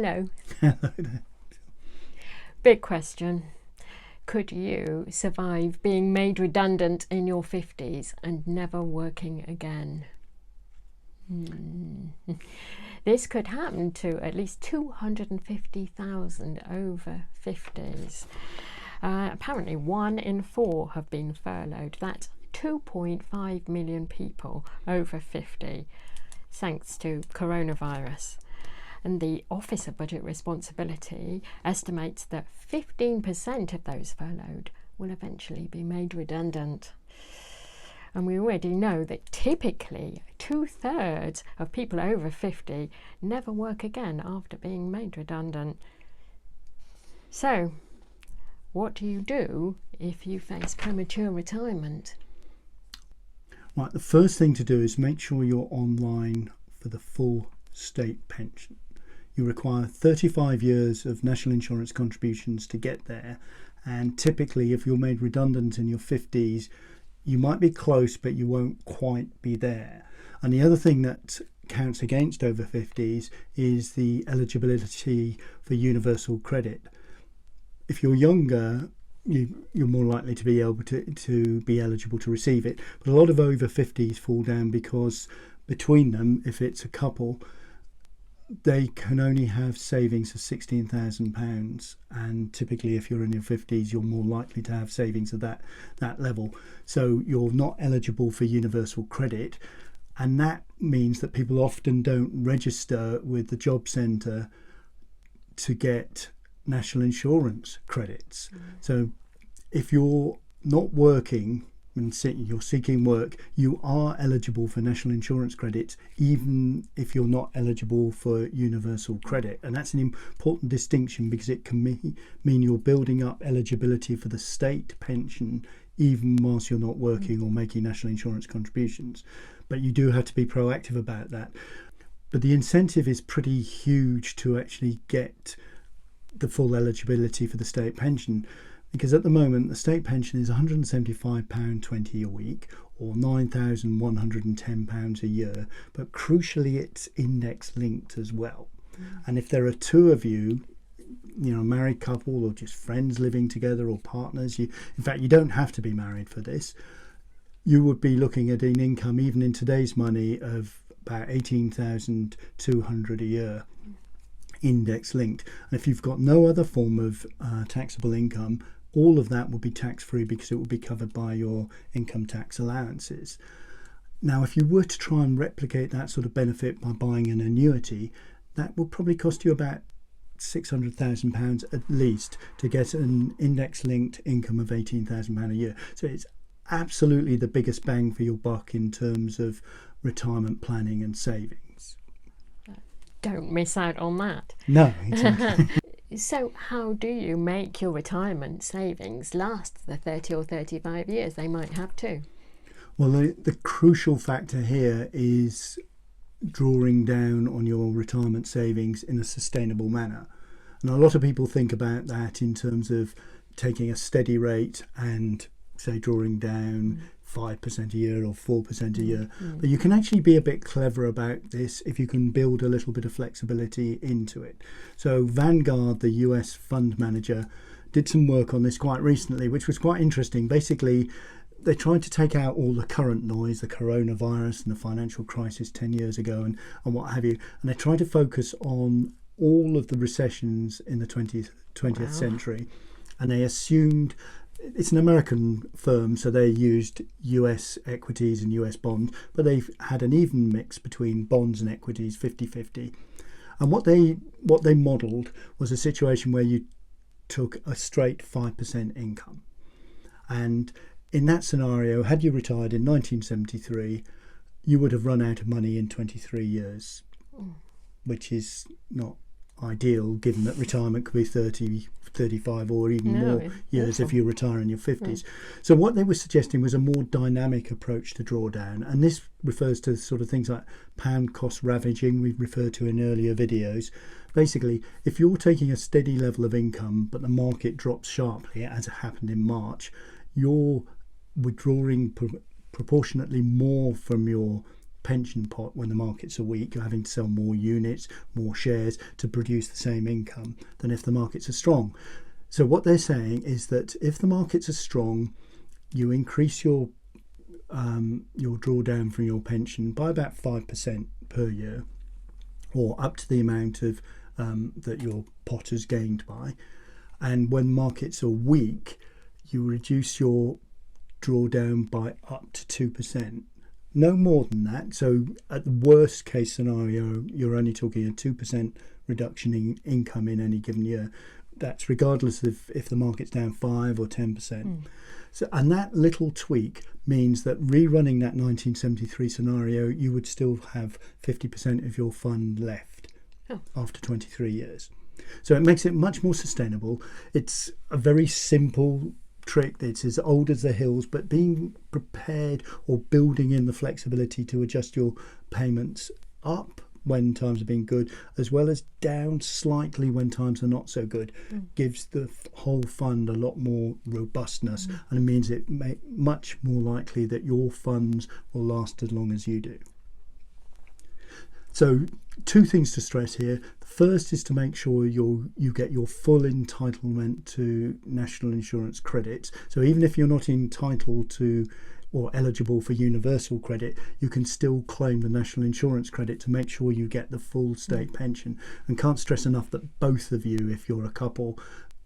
Hello. Hello there. Big question. Could you survive being made redundant in your 50s and never working again? This could happen to at least 250,000 over 50s. Apparently 1 in 4 have been furloughed. That's 2.5 million people over 50, thanks to coronavirus. And the Office of Budget Responsibility estimates that 15% of those furloughed will eventually be made redundant. And we already know that typically 2/3 of people over 50 never work again after being made redundant. So, what do you do if you face premature retirement? Right, the first thing to do is make sure you're online for the full state pension. You require 35 years of national insurance contributions to get there, and typically if you're made redundant in your 50s, you might be close but you won't quite be there. And the other thing that counts against over 50s is the eligibility for universal credit. If you're younger, you're more likely to be able to be eligible to receive it, but a lot of over 50s fall down because between them, if it's a couple, they can only have savings of £16,000, and typically if you're in your 50s you're more likely to have savings of that level, so you're not eligible for universal credit. And that means that people often don't register with the job centre to get national insurance credits. So if you're not working and you're seeking work, you are eligible for national insurance credits even if you're not eligible for universal credit. And that's an important distinction because it can mean you're building up eligibility for the state pension even whilst you're not working or making national insurance contributions. But you do have to be proactive about that. But the incentive is pretty huge to actually get the full eligibility for the state pension, because at the moment the state pension is £175.20 a week or £9,110 a year, but crucially it's index linked as well. And if there are two of you, a married couple or just friends living together or partners, in fact you don't have to be married for this, you would be looking at an income even in today's money of about £18,200 a year, index linked. And if you've got no other form of taxable income, all of that will be tax-free because it will be covered by your income tax allowances. Now, if you were to try and replicate that sort of benefit by buying an annuity, that will probably cost you about £600,000 at least to get an index-linked income of £18,000 a year. So it's absolutely the biggest bang for your buck in terms of retirement planning and savings. Don't miss out on that. No, exactly. So how do you make your retirement savings last the 30 or 35 years they might have to? Well, the crucial factor here is drawing down on your retirement savings in a sustainable manner. And a lot of people think about that in terms of taking a steady rate and say drawing down 5% a year or 4% a year. But you can actually be a bit clever about this if you can build a little bit of flexibility into it. So Vanguard, the US fund manager, did some work on this quite recently, which was quite interesting. Basically, they tried to take out all the current noise, the coronavirus and the financial crisis 10 years ago and what have you, and they tried to focus on all of the recessions in the 20th century. And they assumed, it's an American firm, so they used US equities and US bonds, but they've had an even mix between bonds and equities, 50-50. And what they modelled was a situation where you took a straight 5% income. And in that scenario, had you retired in 1973, you would have run out of money in 23 years, which is not ideal given that retirement could be 30, 35 or even more years if you retire in your 50s. So what they were suggesting was a more dynamic approach to drawdown, and this refers to sort of things like pound cost ravaging we've referred to in earlier videos. Basically, if you're taking a steady level of income but the market drops sharply, as it happened in March, you're withdrawing proportionately more from your pension pot when the markets are weak. You're having to sell more units, more shares to produce the same income than if the markets are strong. So what they're saying is that if the markets are strong, you increase your drawdown from your pension by about 5% per year, or up to the amount of that your pot has gained by. And when markets are weak, you reduce your drawdown by up to 2%. No more than that. So at the worst case scenario, you're only talking a 2% reduction in income in any given year. That's regardless of if the market's down 5 or 10%. So, and that little tweak means that rerunning that 1973 scenario, you would still have 50% of your fund left after 23 years. So it makes it much more sustainable. It's a very simple trick that's as old as the hills, but being prepared or building in the flexibility to adjust your payments up when times have been good, as well as down slightly when times are not so good, gives the whole fund a lot more robustness, and it means it much more likely that your funds will last as long as you do. So 2 things to stress here. The first is to make sure you get your full entitlement to national insurance credits. So even if you're not entitled to or eligible for universal credit, you can still claim the national insurance credit to make sure you get the full state pension. And can't stress enough that both of you, if you're a couple,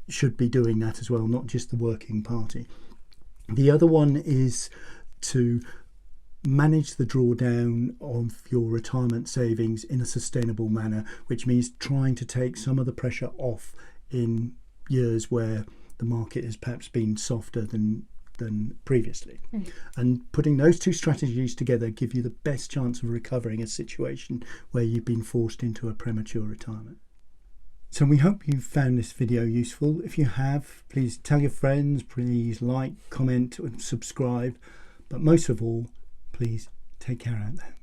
should be doing that as well, not just the working party. The other one is to manage the drawdown of your retirement savings in a sustainable manner, which means trying to take some of the pressure off in years where the market has perhaps been softer than previously. And putting those 2 strategies together give you the best chance of recovering a situation where you've been forced into a premature retirement. So we hope you found this video useful. If you have, please tell your friends, please like, comment and subscribe, but most of all, please take care out there.